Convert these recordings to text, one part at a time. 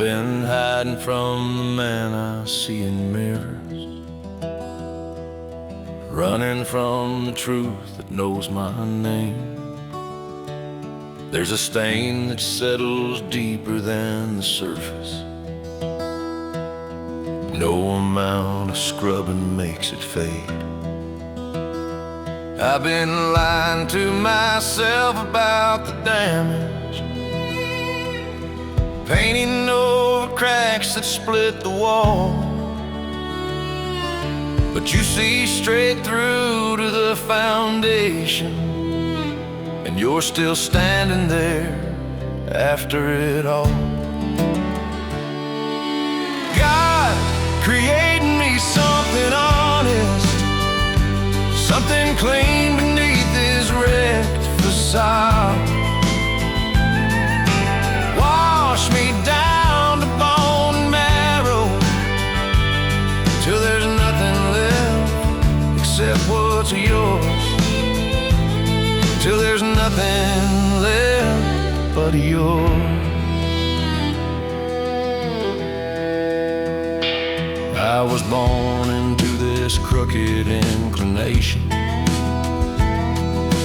been hiding from the man I see in mirrors, running from the truth that knows my name. There's a stain that settles deeper than the surface. No amount of scrubbing makes it fade. I've been lying to myself about the damage, painting over cracks that split the wall. But you see straight through to the foundation, and you're still standing there after it all. God, create in me something honest, something clean beneath this wrecked facade. Wash me down to bone and marrow, till there's nothing left except what's yours, till there's nothing left but yours. I was born into this crooked inclination.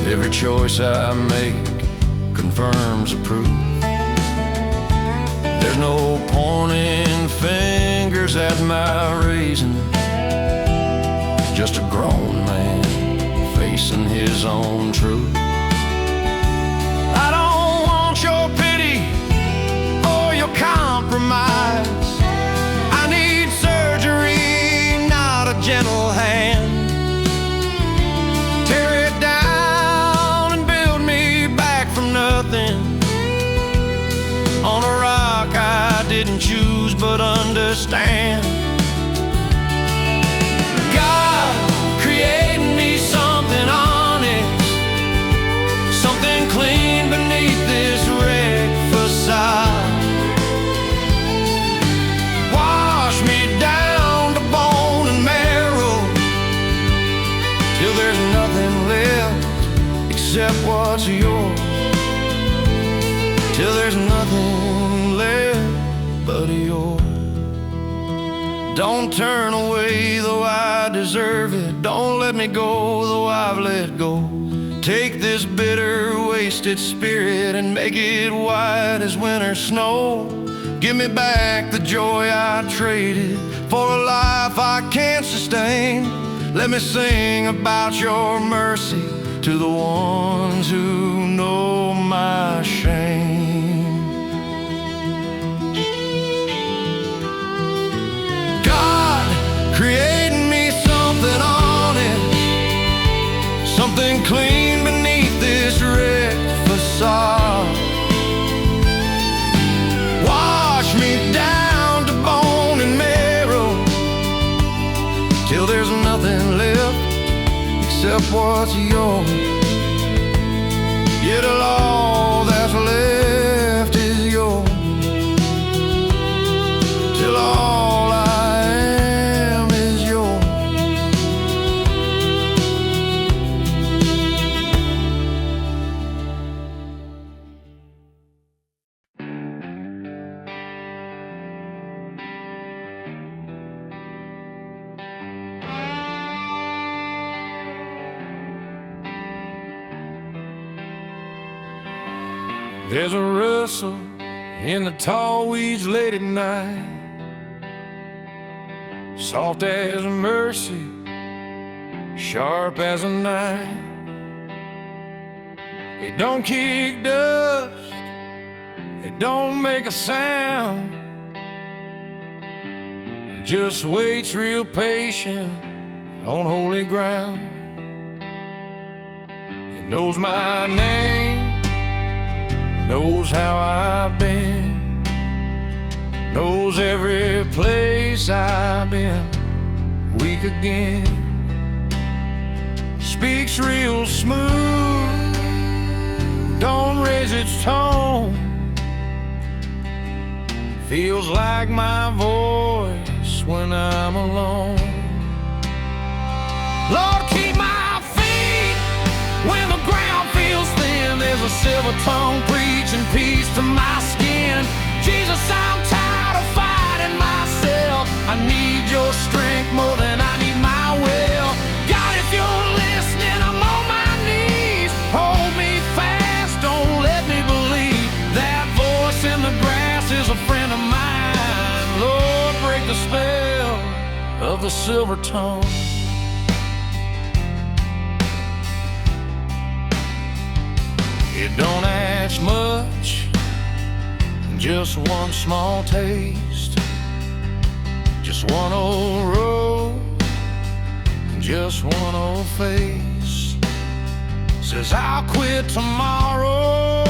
Every choice I make confirms a proof. There's no pointing fingers at my raising, just a grown man facing his own truth. I don't want your pity or your compromise. I need surgery, not a gentle hand. Tear it down and build me back from nothing, on a rock I didn't choose but understand. God, create in me something honest, something clean beneath this wrecked facade. Wash me down to bone and marrow, till there's nothing left except what's yours, till there's nothing left but yours. Don't turn away though I deserve it, don't let me go though I've let go. Take this bitter, wasted spirit and make it white as winter snow. Give me back the joy I traded for a life I can't sustain. Let me sing about your mercy to the ones who know my shame. God, create in me something honest, something clean beneath this wrecked facade. Wash me down to bone and marrow, till there's nothing left except what's yours. Yet all that's left is yours, till all I am is yours. There's a rustle in the tall weeds late at night, soft as mercy, sharp as a knife. It don't kick dust, it don't make a sound, it just waits real patient on holy ground. It knows my name, knows how I've been, knows every place I've been weak again. Speaks real smooth, don't raise its tone, feels like my voice when I'm alone. Lord, keep my feet when the ground feels thin. There's a silver tongue preaching peace to my skin. Jesus, I'm tired the spell of the silver tongue. It don't ask much, just one small taste, just one old road, just one old face. Says I'll quit tomorrow,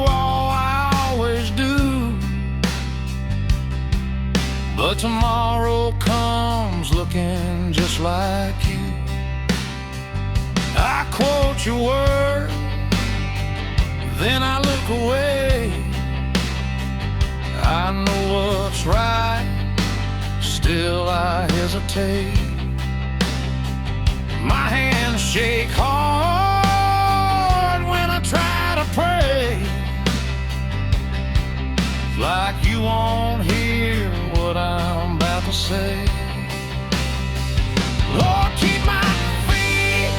all I always do, but tomorrow comes looking just like you. I quote your word, then I look away. I know what's right, still I hesitate. My hands shake hard when I try to pray, like you won't hear what I'm about to say. Lord, keep my feet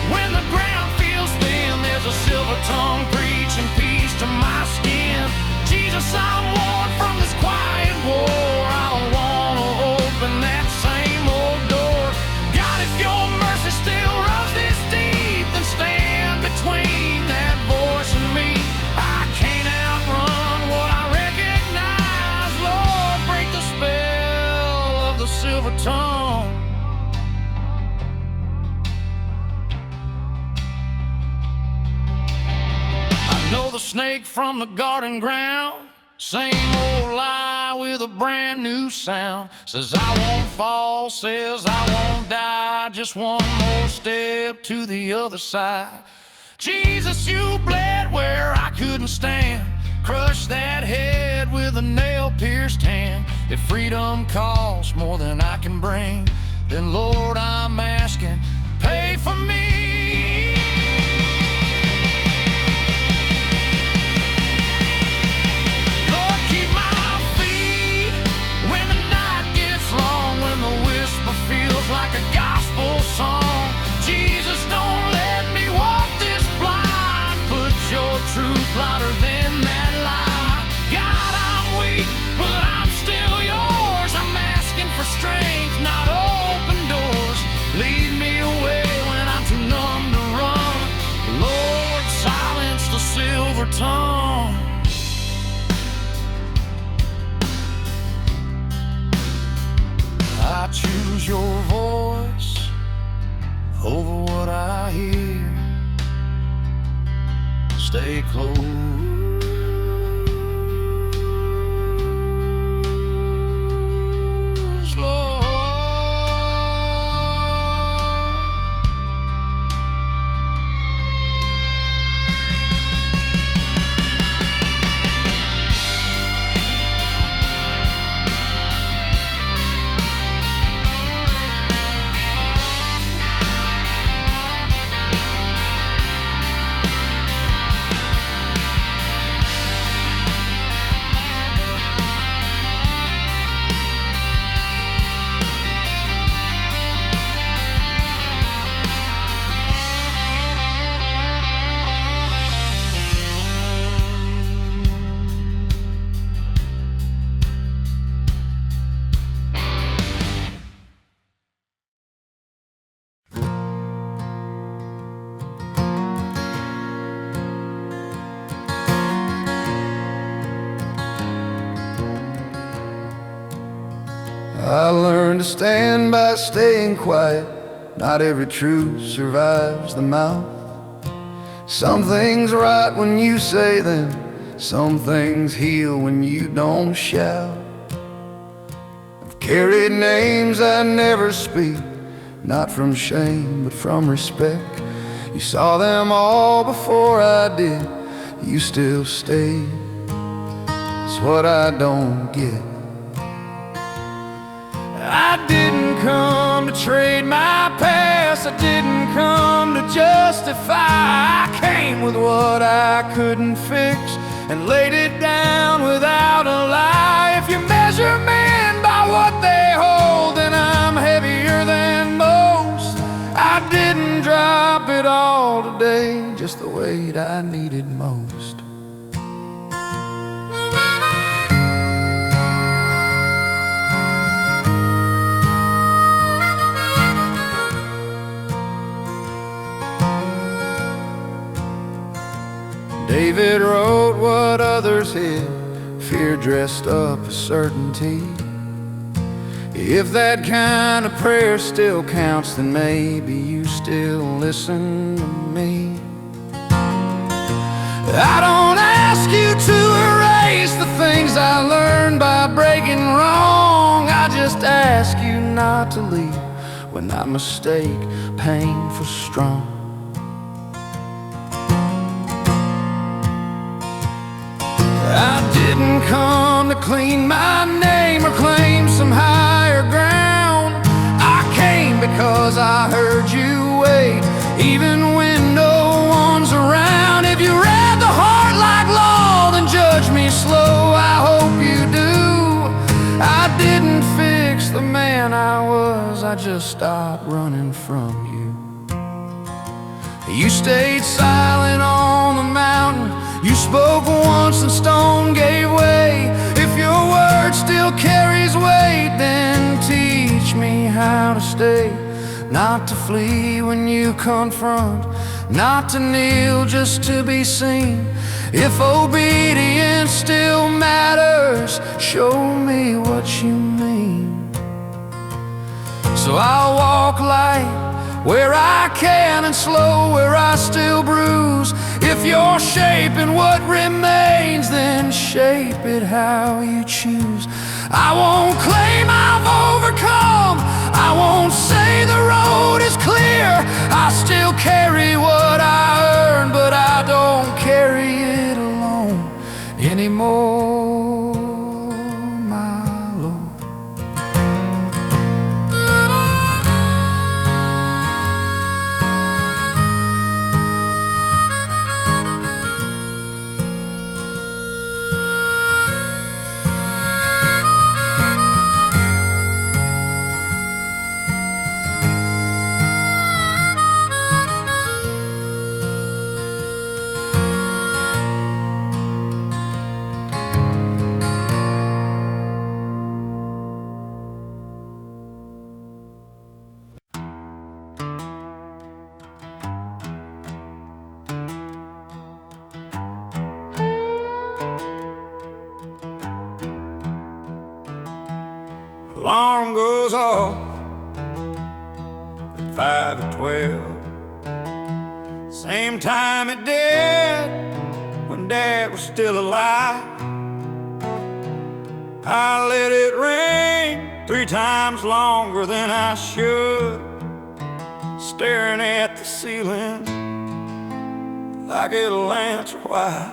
when the ground feels thin. There's a silver tongue preaching peace to my skin. Jesus, I'm worn from this quiet war. I don't want to open that same old door. God, if your mercy still runs this deep, then stand between that voice and me. I can't outrun what I recognize. Lord, break the spell of the silver tongue. Know the snake from the garden ground, same old lie with a brand new sound. Says I won't fall, says I won't die, just one more step to the other side. Jesus, you bled where I couldn't stand, crushed that head with a nail-pierced hand. If freedom costs more than I can bring, then Lord, I'm asking, pay for me. Feels like a gospel song. Jesus, don't let me walk this blind. Put your truth louder than that lie. God, I'm weak, but I'm still yours. I'm asking for strength, not open doors. Lead me away when I'm too numb to run. Lord, silence the silver tongue. I choose your voice over what I hear. Stay close, Lord. I learned to stand by staying quiet. Not every truth survives the mouth. Some things right when you say them, some things heal when you don't shout. I've carried names I never speak, not from shame but from respect. You saw them all before I did, you still stayed. It's what I don't get. I didn't come to trade my past, I didn't come to justify. I came with what I couldn't fix and laid it down without a lie. If you measure men by what they hold, then I'm heavier than most. I didn't drop it all today, just the weight I needed most. hid, fear dressed up as certainty. If that kind of prayer still counts, then maybe you still listen to me. I don't ask you to erase the things I learned by breaking wrong. I just ask you not to leave when I mistake pain for strong. I didn't come to clean my name or claim some higher ground. I came because I heard you wait, even when no one's around. If you read the heart like law, then judge me slow, I hope you do. I didn't fix the man I was, I just stopped running from you. You stayed silent on the mountain, you spoke once and stone gave way. If your word still carries weight, then teach me how to stay. Not to flee when you confront, not to kneel just to be seen. If obedience still matters, show me what you mean. So I'll walk light where I can and slow where I still bruise. If you're shaping what remains, then shape it how you choose. I won't claim I've overcome, I won't say the road is clear. I still carry what I earned, but I don't carry it alone anymore, my Lord. Alarm goes off at 5 or 12. Same time it did when Dad was still alive. I let it ring 3 times longer than I should, staring at the ceiling like it'll answer why.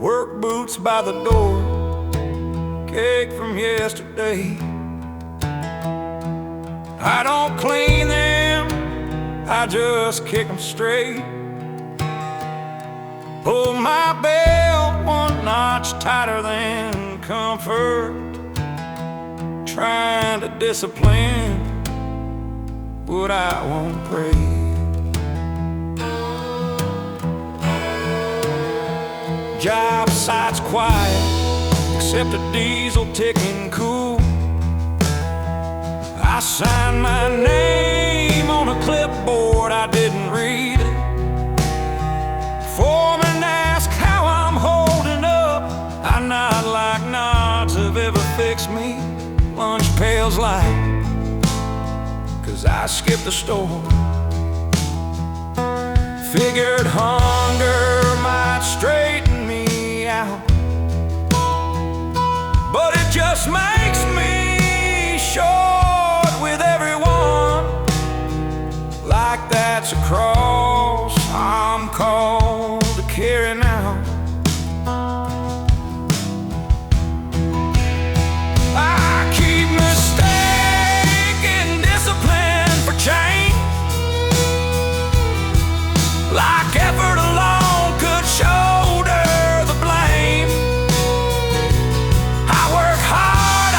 Work boots by the door, cake from yesterday. I don't clean them, I just kick them straight. Pull my belt 1 notch tighter than comfort, trying to discipline what I won't pray. Job site's quiet, except a diesel ticking cool. I signed my name on a clipboard, I didn't read it. Foreman asked how I'm holding up, I nod like nods have ever fixed me. Lunch pails light, 'cause I skipped the store. Figured hunger might straighten me out, but it just makes me short with everyone. Like that's a cross I'm called to carry now. I keep mistaking discipline for change, like effort alone could shoulder the blame. I work hard,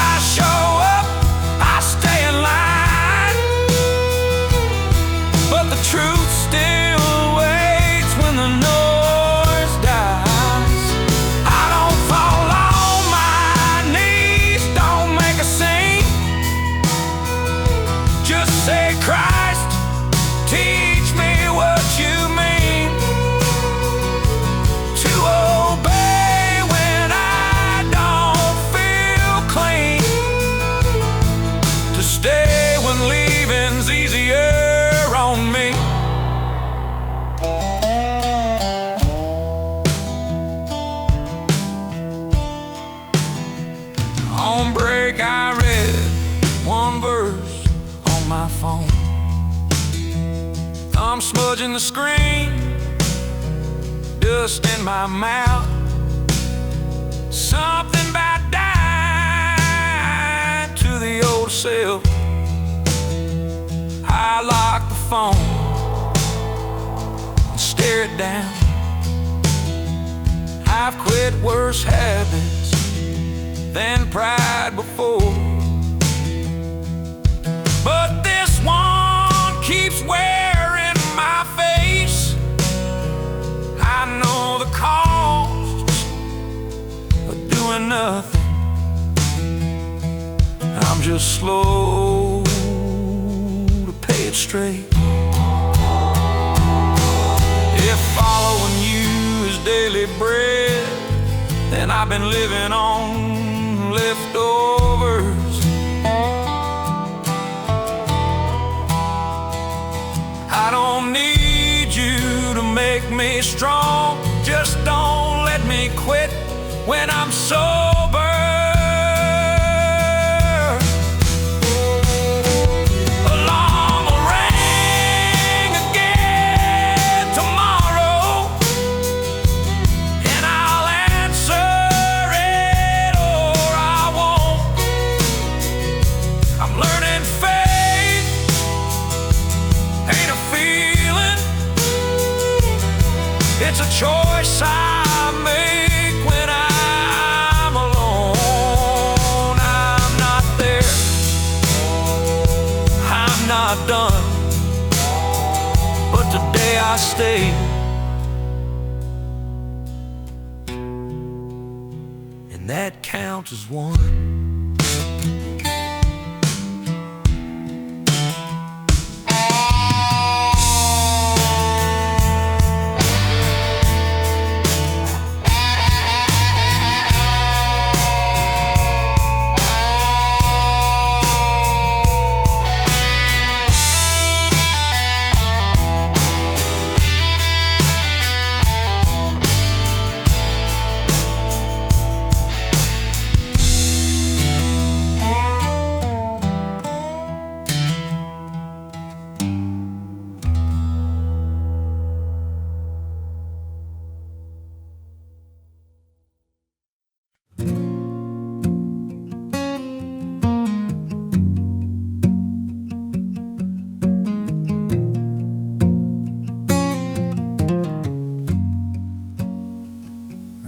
dawn break, I read one verse on my phone. I'm smudging the screen, dust in my mouth. Something about dying to the old self. I lock the phone and stare it down. I've quit worse habits than pride before, but this one keeps wearing my face. I know the cost of doing nothing. I'm just slow to pay it straight. If following you is daily bread, then I've been living on leftovers. I don't need you to make me strong. Just don't let me quit when I'm sober. Alarm will ring again tomorrow, and I'll answer it or I won't. I'm learning faith ain't a feeling, it's a choice I make when I'm alone. I'm not there, I'm not done, but today I stayed, and that counts as one.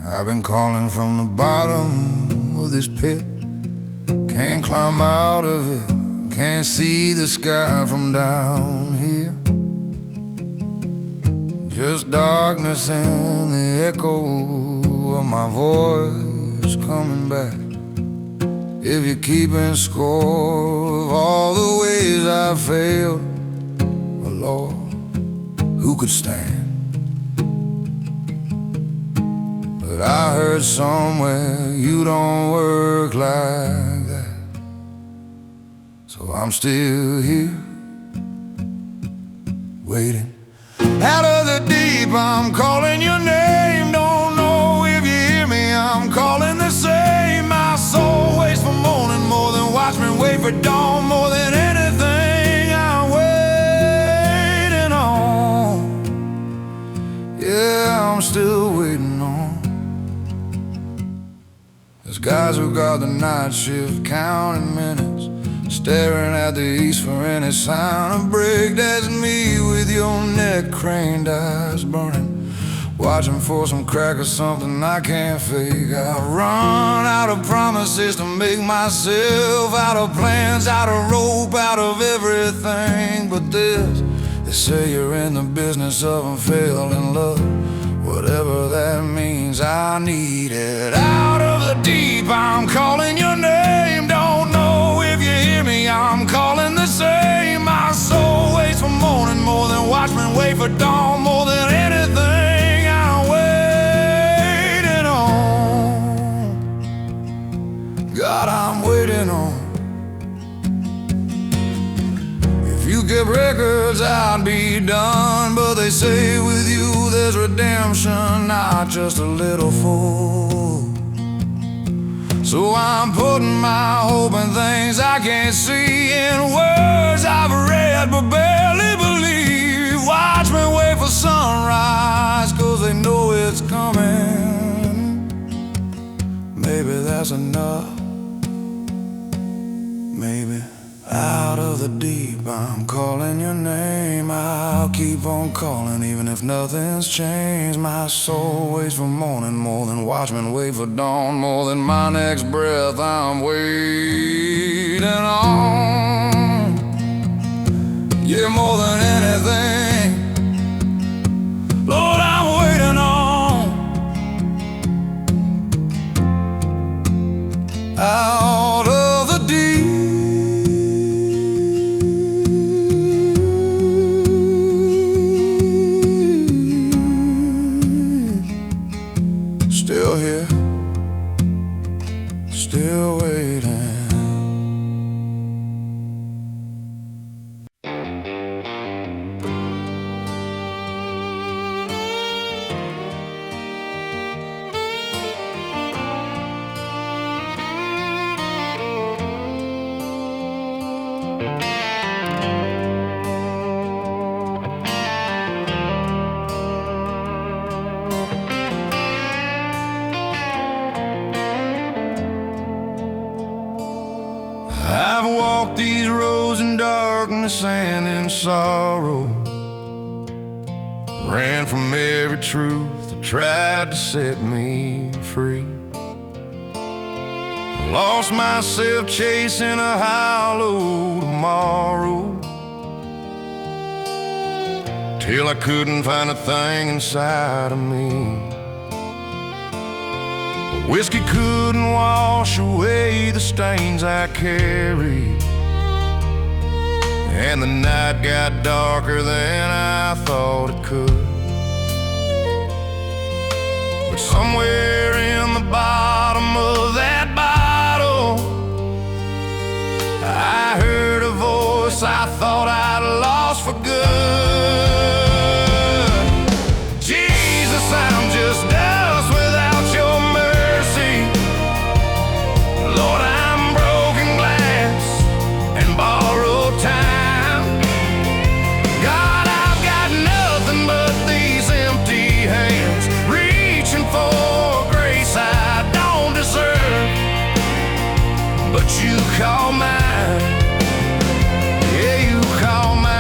I've been calling from the bottom of this pit. Can't climb out of it, can't see the sky from down here. Just darkness and the echo of my voice coming back. If you're keeping score of all the ways I failed, oh Lord, who could stand? But I heard somewhere you don't work like that, so I'm still here, waiting. Out of the deep, I'm calling your name. Don't know if you hear me, I'm calling the same. My soul waits for morning more than watchmen wait for dawn. More than anything, I'm waiting on. Yeah, I'm still waiting on. There's guys who got the night shift, counting minutes, staring at the east for any sign of break. That's me with your neck craned, eyes burning, watching for some crack or something I can't fake. I run out of promises to make myself, out of plans, out of rope, out of everything but this. They say you're in the business of unfailing love, whatever that means. I need it. Out of the deep, I'm calling your name. Don't know if you hear me, I'm calling the same. My soul waits for morning more than watchmen wait for dawn. More than anything, I'm waiting on. God, I'm waiting on. If you kept records, I'd be done, but they say with you there's redemption, not just a little fool. So I'm putting my hope in things I can't see, in words I've read but barely believe. Watch me wait for sunrise, 'cause they know it's coming. Maybe that's enough. Maybe out of the deep I'm calling your name. I'll keep on calling even if nothing's changed. My soul waits for morning more than watchmen wait for dawn. More than my next breath I'm waiting on. Yeah, more than anything, Lord, I'm waiting on. Out of the deep, still here, still waiting. I've walked these roads in darkness and in sorrow, ran from every truth that tried to set me free. Lost myself chasing a hollow tomorrow, till I couldn't find a thing inside of me. Whiskey couldn't wash away the stains I carried, and the night got darker than I thought it could. But somewhere in the bottom of that bottle, I heard a voice I thought I'd lost for good. Jesus, I'm just dust without your mercy. Lord, I'm broken glass and borrowed time. God, I've got nothing but these empty hands, reaching for grace I don't deserve, but you call mine. Yeah, you call mine.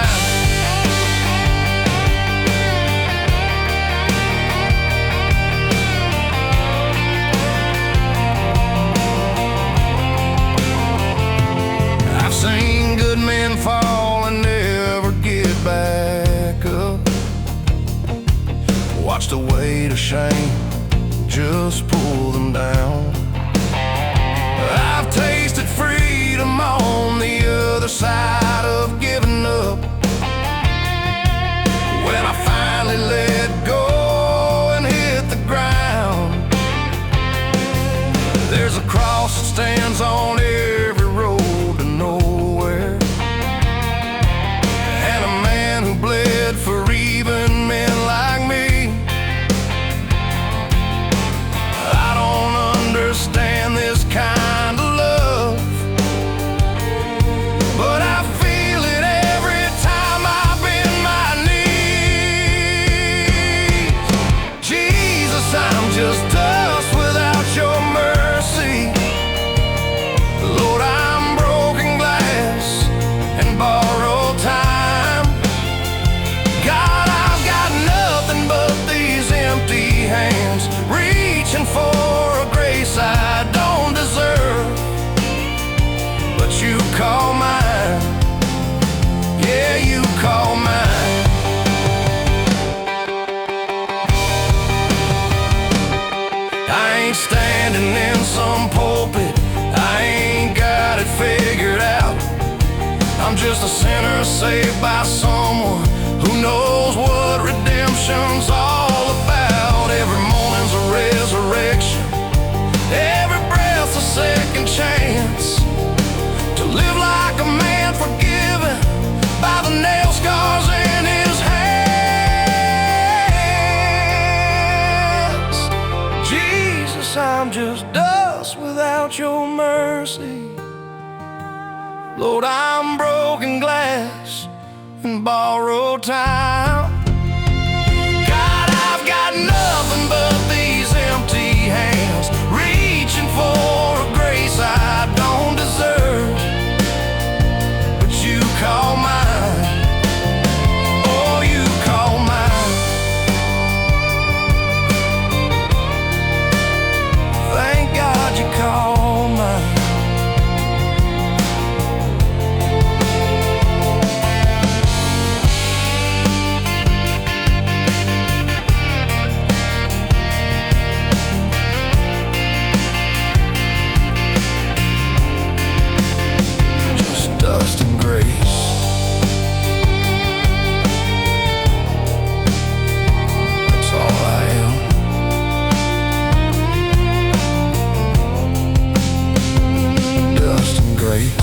I've seen good men fall and never get back up, watched the weight of shame just pull them down. I've tasted freedom on the other side of giving up, when I finally let go and hit the ground. There's a cross that stands on every road to nowhere, and a man who bled for even men like me. I don't understand this kind of love, but I feel it every time I bend my knees. Jesus, I'm just dust without your mercy. Lord, I'm broken glass and borrowed time. God, I've got nothing but these empty hands, reaching for a grace I don't deserve, but you call mine. Yeah, you call mine. I ain't standing in some pulpit, I ain't got it figured out. I'm just a sinner saved by someone who knows what redemption's all about. Every morning's a resurrection, every breath's a second chance to live like a man forgiven by the nail scars in his hands. Jesus, I'm just dust without out your mercy. Lord, I'm broken glass in borrowed time. God, I've got nothing but these empty hands, reaching for a grace I don't deserve, but you call mine. Oh, you call mine. Thank God you call mine. Dust and grace. That's all I am. Dust and grace.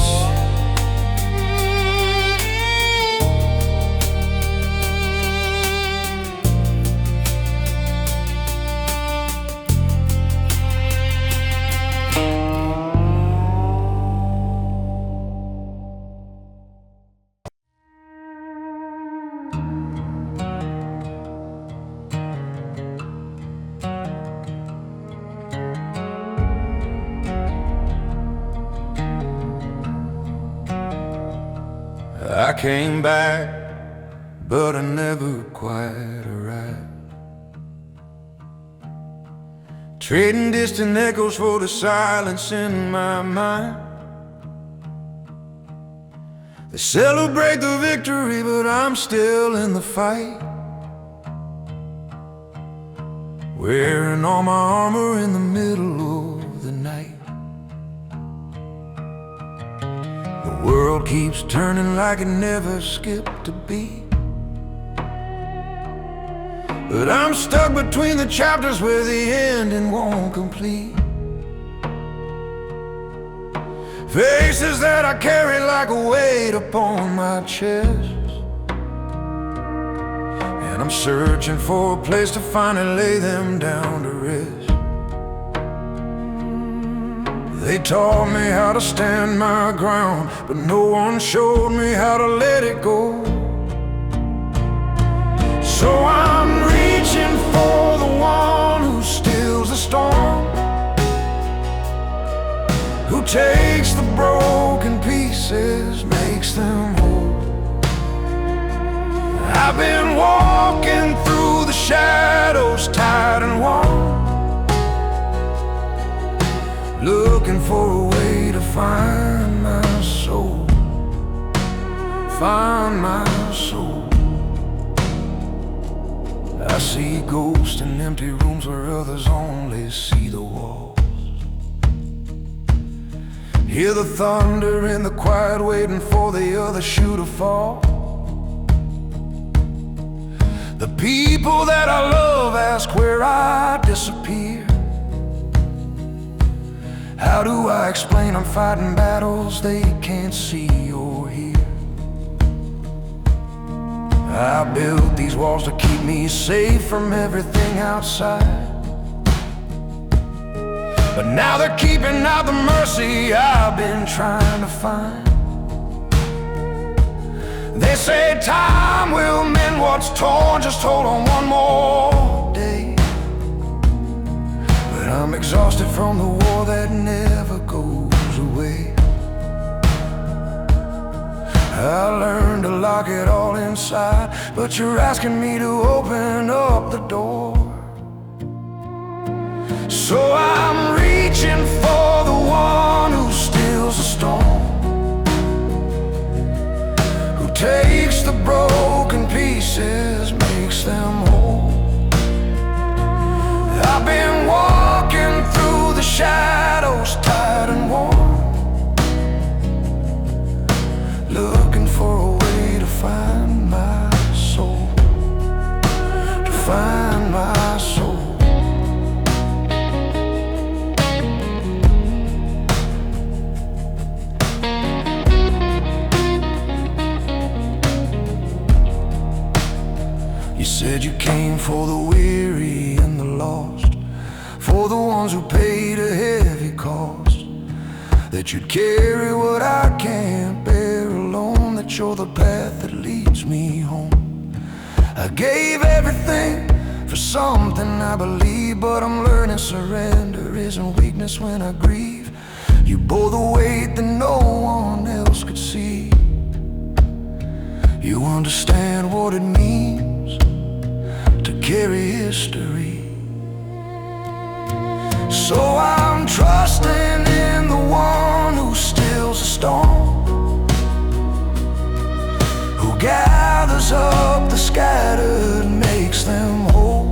I came back, but I never quite arrived. Trading distant echoes for the silence in my mind. They celebrate the victory, but I'm still in the fight, wearing all my armor in the middle of the night. The world keeps turning like it never skipped a beat, but I'm stuck between the chapters where the ending won't complete. Faces that I carry like a weight upon my chest, and I'm searching for a place to finally lay them down to rest. They taught me how to stand my ground, but no one showed me how to let it go. So I'm reaching for the one who stills the storm, who takes the broken pieces, makes them whole. I've been walking through the shadows, tired and warm, looking for a way to find my soul, find my soul. I see ghosts in empty rooms where others only see the walls. Hear the thunder in the quiet, waiting for the other shoe to fall. The people that I love ask where I disappear. How do I explain I'm fighting battles they can't see or hear? I built these walls to keep me safe from everything outside, but now they're keeping out the mercy I've been trying to find. They say time will mend what's torn, just hold on one more day. But I'm exhausted from the war that never goes away. I learned to lock it all inside, but you're asking me to open up the door. So I'm reaching for the one who stills the storm, who takes the broken pieces, makes them whole. I've been walking through the shadows, tired and warm, looking for a way to find my soul, to find my soul. You said you came for the weary and the lost, for the ones who paid a heavy cost. that you'd carry what I can't bear alone, that you're the path that leads me home. I gave everything for something I believe, but I'm learning surrender isn't weakness when I grieve. You bore the weight that no one else could see. You understand what it means to carry history. So I'm trusting in the one who stills the storm, who gathers up the scattered, makes them whole.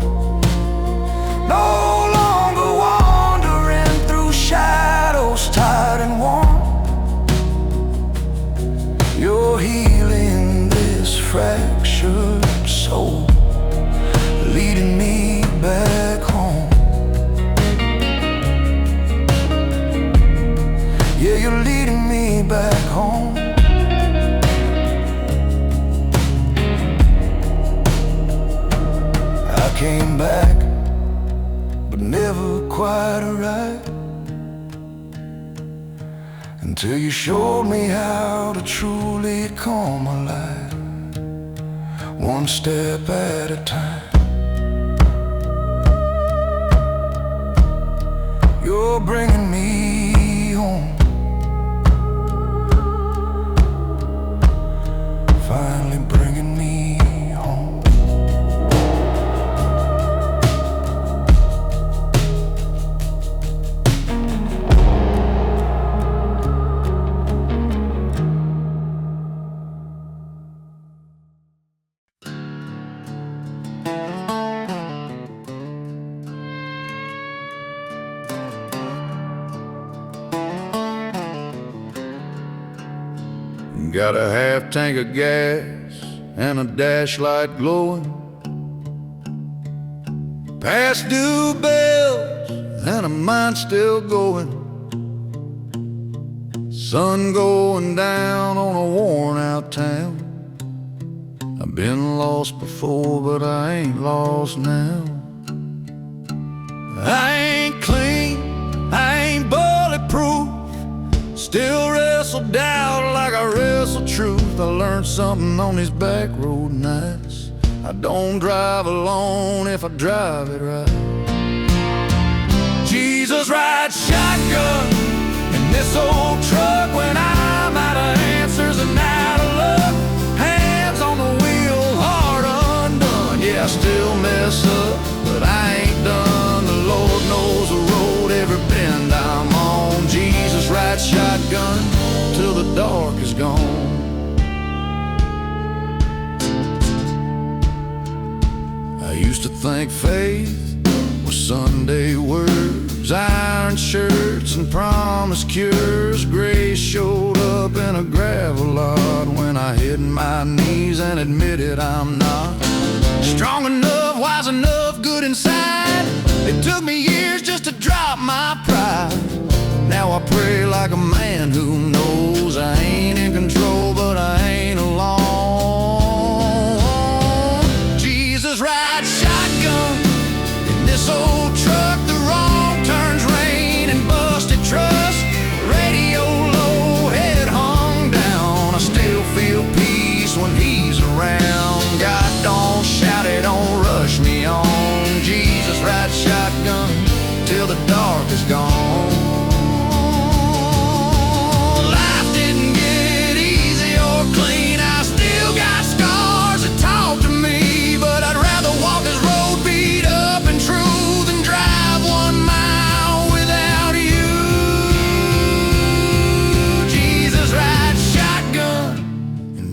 No longer wandering through shadows, tired and warm. You're healing this fractured soul, leading me back home. Yeah, you're leading me back home. I came back, but never quite right, until you showed me how to truly come alive, one step at a time. You're bringing me home, finally bringing me home. Got a half tank of gas and a dash light glowing, past due bills and a mind still going. Sun going down on a worn out town. I've been lost before, but I ain't lost now. I ain't clean, I ain't bulletproof, still wrestle doubt like I wrestle truth. I learned something on these back road nights: I don't drive alone if I drive it right. Jesus rides shotgun in this old truck when I'm out of answers and out of luck. Hands on the wheel, heart undone. Yeah, I still mess up, but I ain't done. The Lord knows the road, every bend I'm on. Jesus rides shotgun till the dark is gone. I used to think faith was Sunday words, iron shirts and promise cures. Grace showed up in a gravel lot when I hit my knees and admitted I'm not strong enough, wise enough, good inside. It took me years just to drop my pride. Now I pray like a man who knows I ain't in control, but I ain't alone. Jesus rides shotgun in this old truck. The wrong turns, rain and busted trust. Radio low, head hung down. I still feel peace when he's around. God don't shout it, don't rush me on. Jesus rides shotgun till the dark is gone.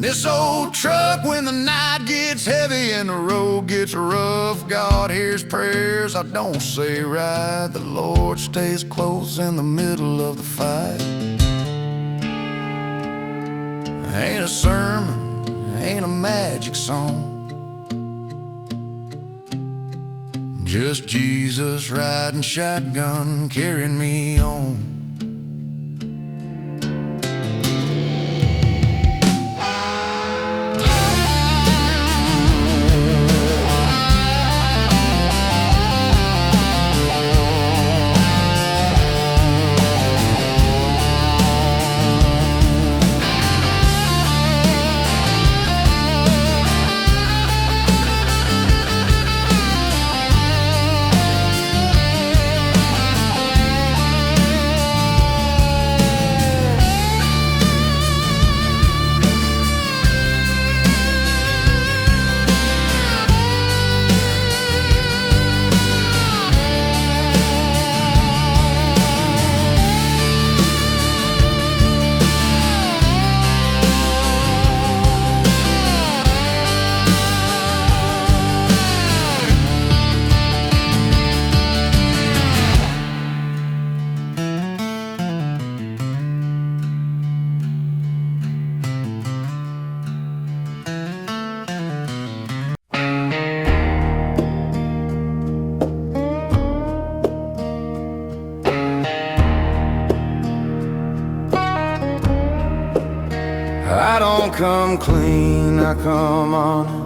This old truck, when the night gets heavy and the road gets rough, God hears prayers I don't say right. The Lord stays close in the middle of the fight. Ain't a sermon, ain't a magic song, just Jesus riding shotgun, carrying me on. I don't come clean, I come honest.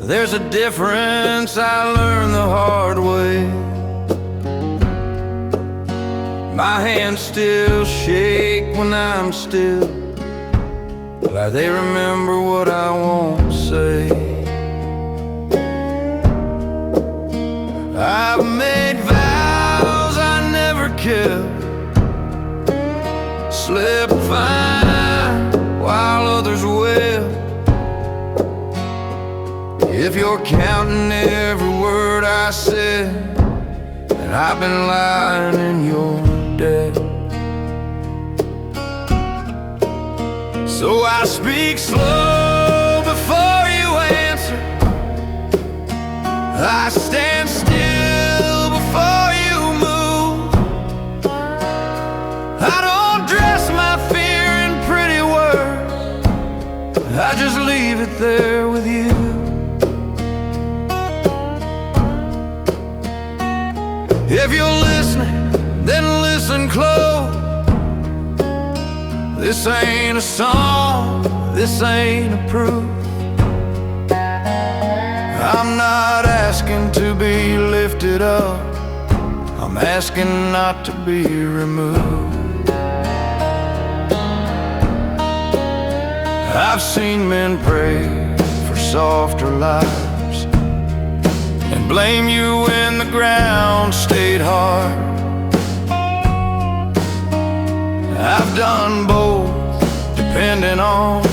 There's a difference I learned the hard way. My hands still shake when I'm still, like they remember what I won't say. I've made vows I never kept, slept fine while others wept. If you're counting every word I said, then I've been lying in your debt. So I speak slow before you answer, I stand still before you move. I don't dress my fear in pretty words, I just leave it there with you. If you're listening, then listen close. This ain't a song, this ain't a proof. I'm not asking to be lifted up, I'm asking not to be removed. I've seen men pray for softer lives and blame you when the ground stayed hard. I've done both, depending on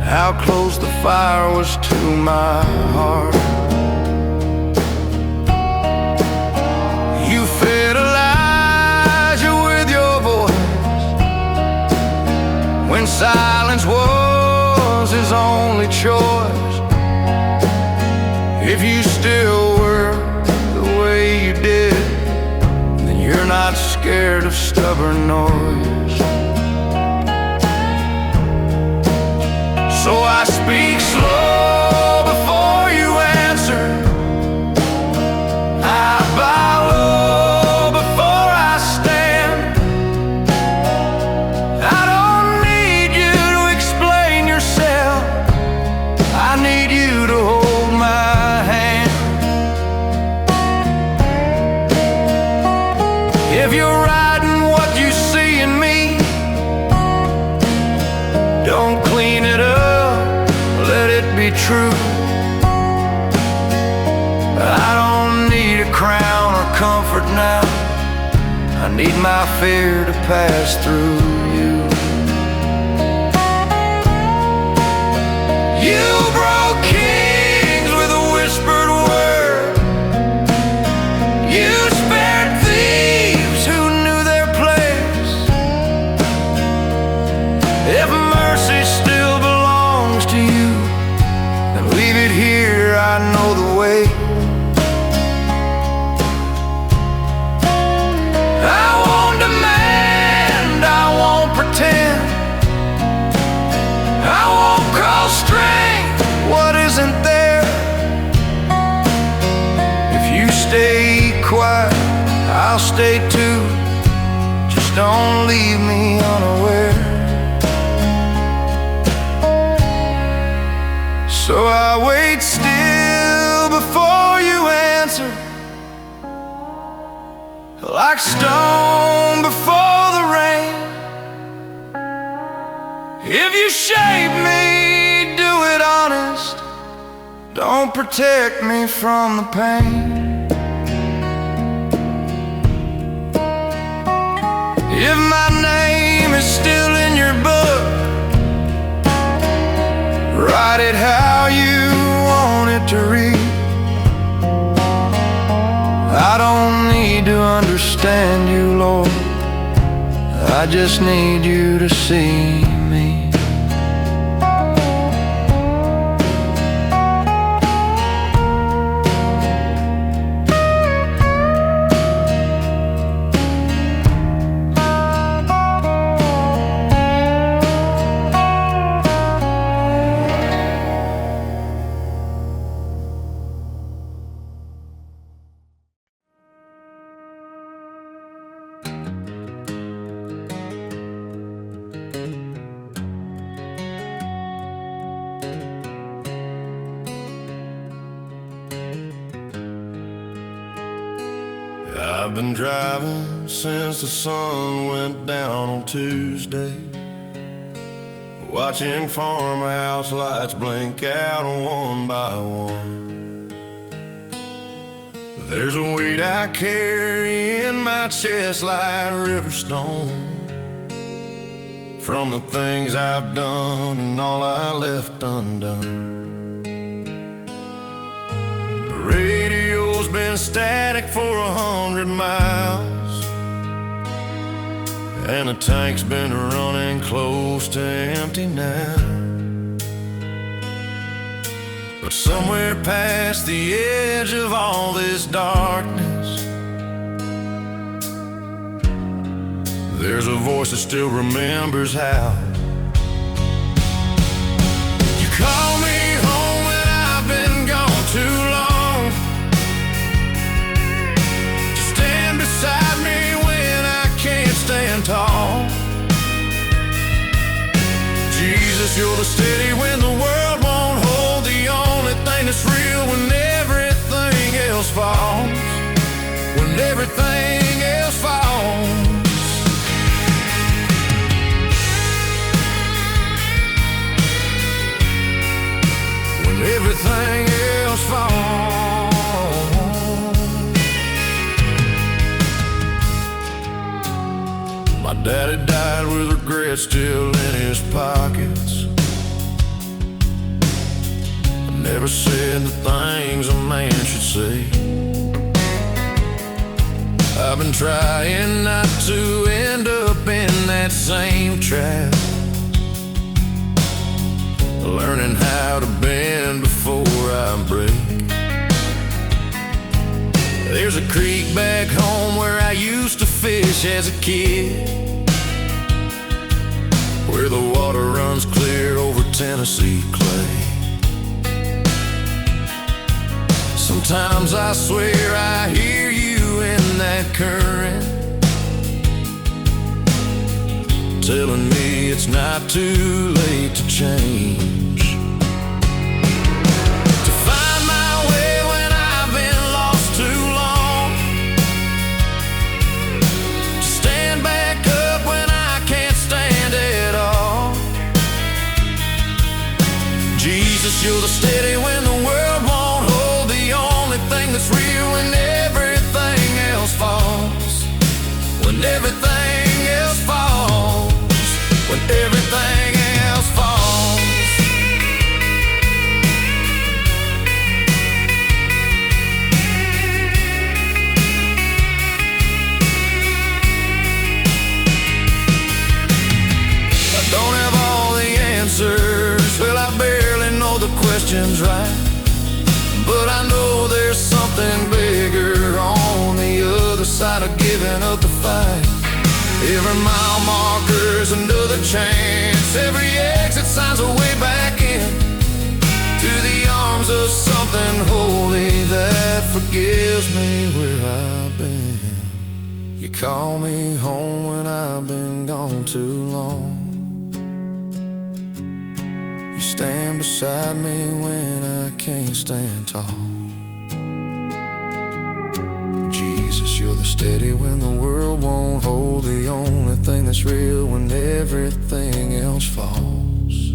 how close the fire was to my heart. You fed Elijah with your voice when silence was his only choice. If you still were the way you did, then you're not scared of stubborn noise. So I speak slow before you answer, I bow low before I stand. I don't need you to explain yourself, I need you to hold my hand. If you're writing what you see in me, don't clean it up, let it be true. I don't need a crown or comfort now, I need my fear to pass through you. You broke kings with a whispered word, you spared thieves who knew their place. If mercy still belongs to you, then leave it here, I know the way. I won't demand, I won't pretend, I won't call strength what isn't there. If you stay quiet, I'll stay too, just don't leave me unaware. So I wait still before you answer, like stone before the rain. If you shape me, do it honest, don't protect me from the pain. If my name is still in your book, write it how you want it to read. I don't need to understand you, Lord, I just need you to see me. I've been driving since the sun went down on Tuesday, watching farmhouse lights blink out one by one. There's a weight I carry in my chest like river stone, from the things I've done and all I left undone. The radio's been static for 100 miles, and the tank's been running close to empty now. But somewhere past the edge of all this darkness, there's a voice that still remembers how. You call me home when I've been gone too long. You stand beside me when I can't stand tall. Jesus, you're the steady when the world won't hold, the only thing that's real when everything else falls. When everything else falls. Everything else falls. My daddy died with regret still in his pockets. I never said the things a man should say. I've been trying not to end up in that same trap, learning how to bend before I break. There's a creek back home where I used to fish as a kid, where the water runs clear over Tennessee clay. Sometimes I swear I hear you in that current, telling me it's not too late to change, to find my way when I've been lost too long, to stand back up when I can't stand at all. Jesus, you're the steady when the world won't hold, the only thing that's real when everything else falls. When everything else falls. When everything else falls. I don't have all the answers, well, I barely know the questions right, but I know there's something bigger on the other side of giving up the fight. Every mile marker's another chance, every exit sign's a way back in, to the arms of something holy that forgives me where I've been. You call me home when I've been gone too long. You stand beside me when I can't stand tall. Jesus, you're the steady when the world won't hold, the only thing that's real when everything else falls.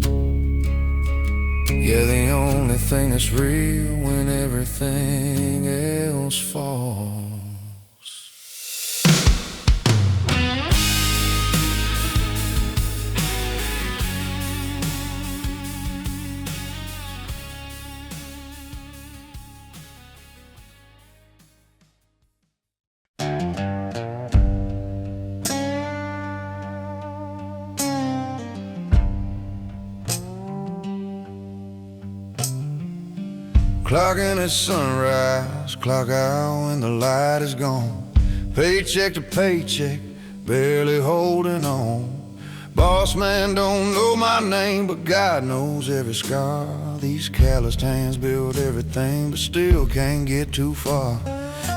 Yeah, the only thing that's real when everything else falls. Clocking at sunrise, clock out when the light is gone. Paycheck to paycheck, barely holding on. Boss man don't know my name, but God knows every scar. These calloused hands build everything, but still can't get too far.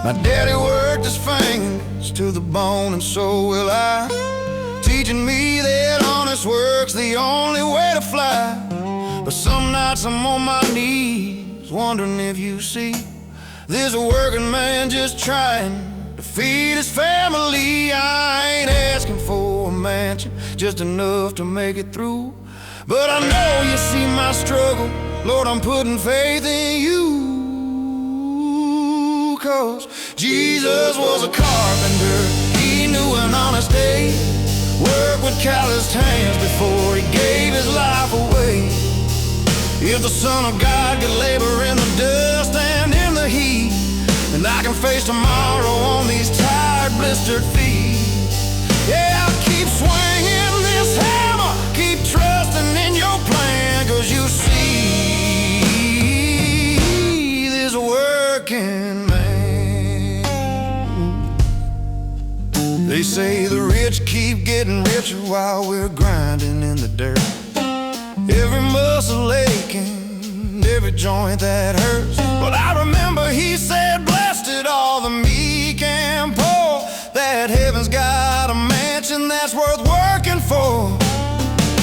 My daddy worked his fingers to the bone, and so will I, teaching me that honest work's the only way to fly. But some nights I'm on my knees, wondering if you see, there's a working man just trying to feed his family. I ain't asking for a mansion, just enough to make it through. But I know you see my struggle, Lord, I'm putting faith in you. 'Cause Jesus was a carpenter, he knew an honest day, work with calloused hands before he gave his life away. If the Son of God could labor in the dust and in the heat, and I can face tomorrow on these tired, blistered feet. Yeah, I'll keep swinging this hammer, keep trusting in your plan, 'cause you see this working man. They say the rich keep getting richer while we're grinding in the dirt. Every muscle aching, every joint that hurts. But I remember he said, blessed are all the meek and poor, that heaven's got a mansion that's worth working for.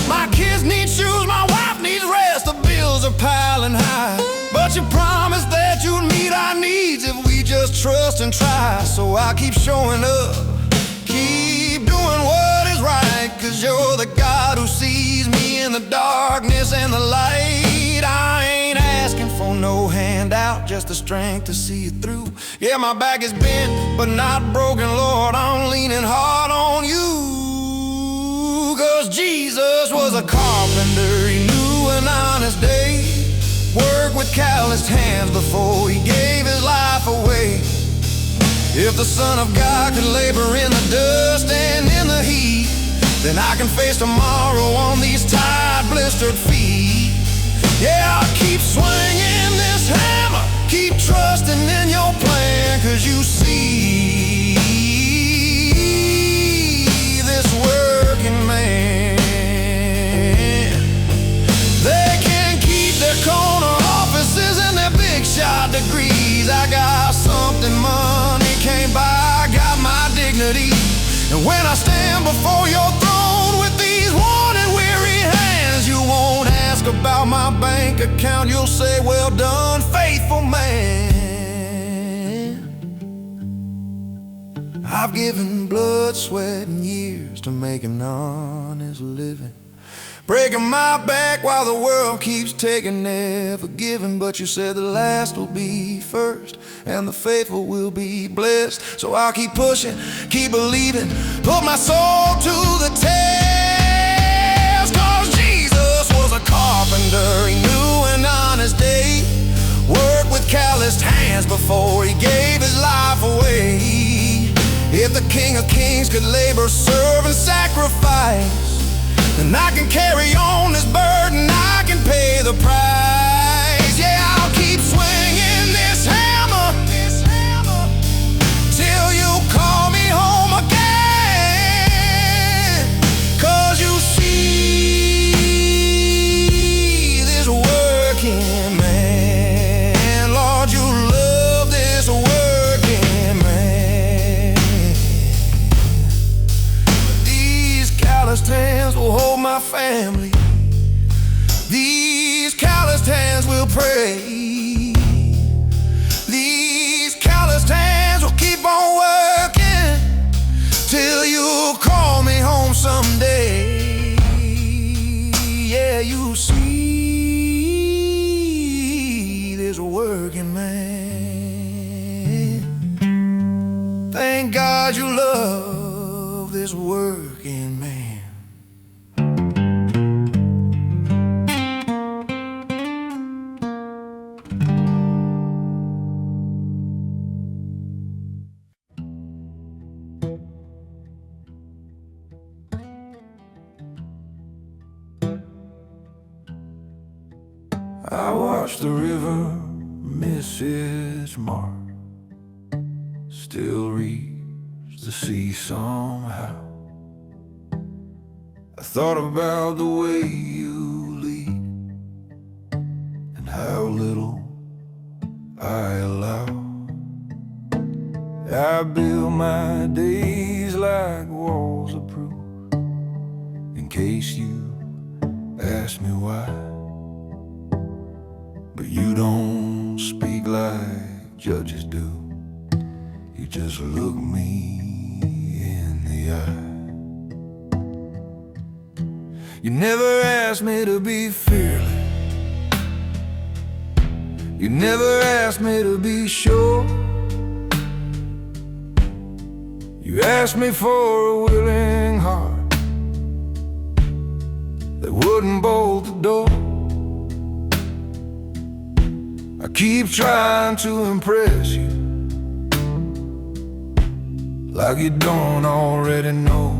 My kids need shoes, my wife needs rest, the bills are piling high. But you promised that you'd meet our needs if we just trust and try. So I keep showing up, keep doing what is right, 'cause you're the God who sees me in the darkness and the light. I ain't asking for no handout, just the strength to see it through. Yeah, my back is bent, but not broken, Lord, I'm leaning hard on you. 'Cause Jesus was a carpenter, he knew an honest day, work with calloused hands before he gave his life away. If the Son of God could labor in the dust and in the heat, then I can face tomorrow on these tired, blistered feet. Yeah, I'll keep swinging this hammer, keep trusting in your plan, 'cause you see this working man. They can keep their corner offices and their big shot degrees. I got something money can't buy, I got my dignity. And when I stand before your throne with these worn and weary hands, you won't ask about my bank account, you'll say, well done, faithful man. I've given blood, sweat, and years to make an honest living, breaking my back while the world keeps taking, never giving. But you said the last will be first, and the faithful will be blessed. So I'll keep pushing, keep believing, put my soul to the test. 'Cause Jesus was a carpenter, he knew an honest day, worked with calloused hands before he gave his life away. If the King of Kings could labor, serve, and sacrifice, then I can carry on this burden, I can pay the price. Yeah, I'll keep swinging this hammer till you call me home again. 'Cause you see this working man, Lord, you love this working man. These calloused hands will hold my family, these calloused hands will pray, these calloused hands will keep on working till you call me home someday. Yeah, you see this working man. Thank God you love this working man. I watch the river miss its mark, still reach the sea somehow. I thought about the way you lead and how little I allow. I build my days like walls of proof, in case you ask me why. But you don't speak like judges do, you just look me in the eye. You never asked me to be fearless. You never asked me to be sure. You asked me for a willing heart that wouldn't bolt the door. I keep trying to impress you, like you don't already know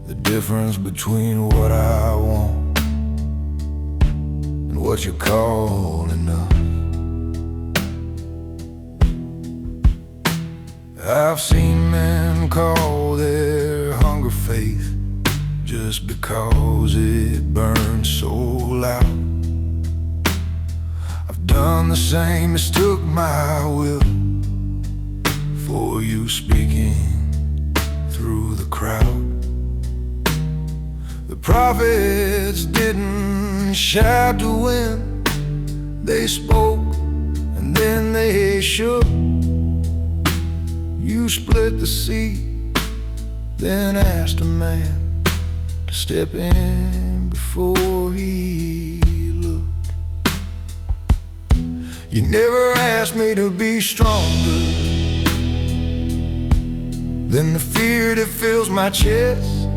the difference between what I want and what you call enough. I've seen men call their hunger faith just because it burns so loud. I've done the same, mistook my will for you speaking through the crowd. The prophets didn't shout to win, they spoke and then they shook. You split the sea, then asked a man to step in before he looked. You never asked me to be stronger than the fear that fills my chest.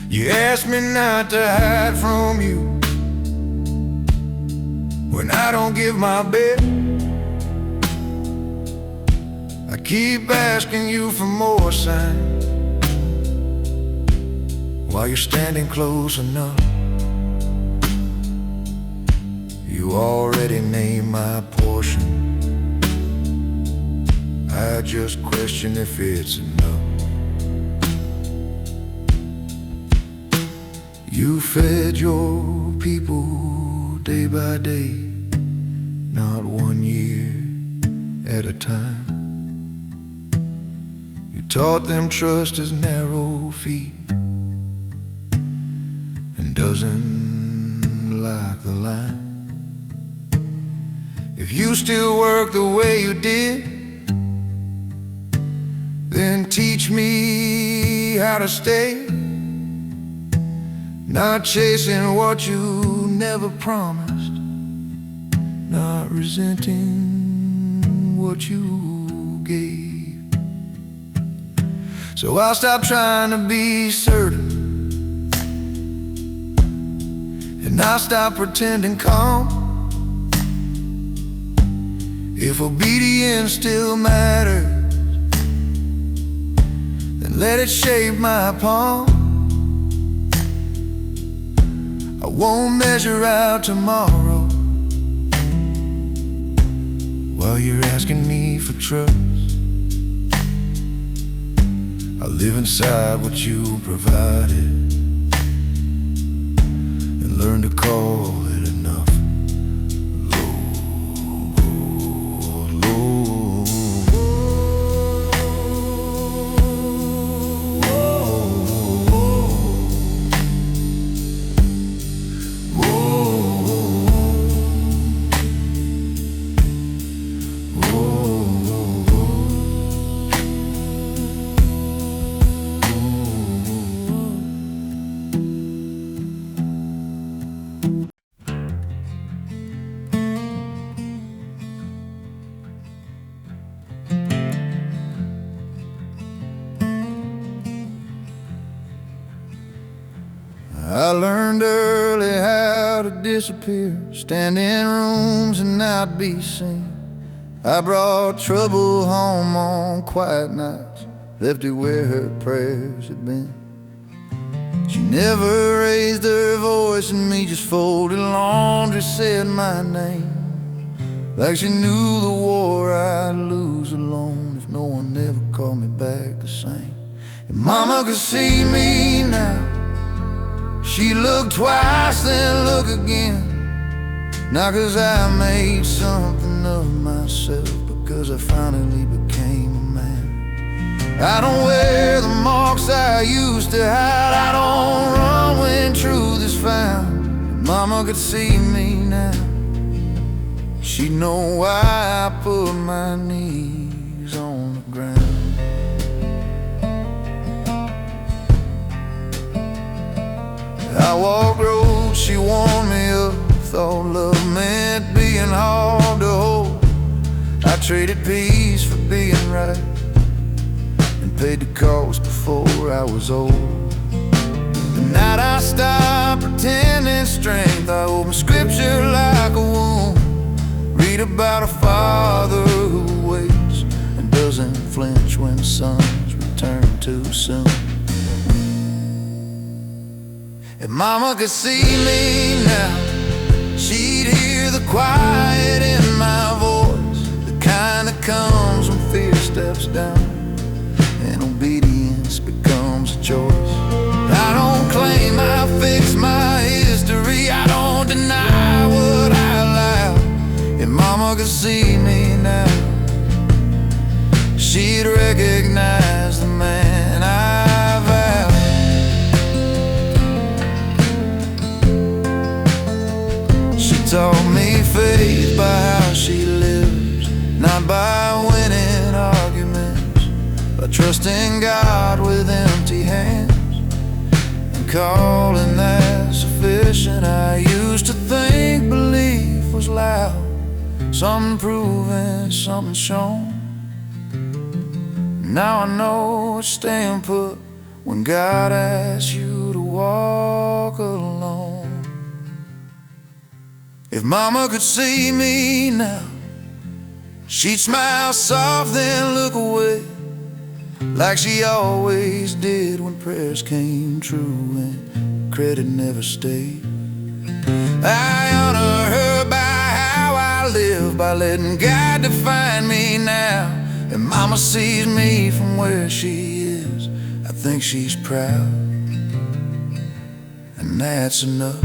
You asked me not to hide from you when I don't give my best. I keep asking you for more signs while you're standing close enough. You already named my portion. I just question if it's enough. You fed your people day by day, not 1 year at a time. You taught them trust is narrow feet and doesn't like the line. If you still work the way you did, then teach me how to stay, not chasing what you never promised, not resenting what you gave. So I'll stop trying to be certain, and I'll stop pretending calm. If obedience still matters, then let it shape my palm. I won't measure out tomorrow while you're asking me for trust. I live inside what you provided and learn to call it enough. I learned early how to disappear, stand in rooms and not be seen. I brought trouble home on quiet nights, left it where her prayers had been. She never raised her voice at me, just folded laundry, said my name, like she knew the war I'd lose alone if no one ever called me back the same. And Mama could see me now, she looked twice, then look again. Not 'cause I made something of myself, because I finally became a man. I don't wear the marks I used to hide, I don't run when truth is found. Mama could see me now, she she'd know why I put my knees on the ground. I walked roads she warned me of, thought love meant being hard to hold. I traded peace for being right and paid the cost before I was old. The night I stopped pretending strength, I opened scripture like a wound. Read about a father who waits and doesn't flinch when sons return too soon. If mama could see me now, she'd hear the quiet in my voice, the kind that comes when fear steps down and obedience becomes a choice. I don't claim I fixed my history, I don't deny what I allow. If mama could see me now, she'd recognize the man I vowed. She taught me faith by how she lives, not by winning arguments, but trusting God with empty hands and calling that sufficient. I used to think belief was loud, something proven, something shown. Now I know it's staying put when God asks you to walk alone. If mama could see me now, she'd smile soft then look away, like she always did when prayers came true and credit never stayed. I honor her by how I live, by letting God define me now. And mama sees me from where she is, I think she's proud, and that's enough.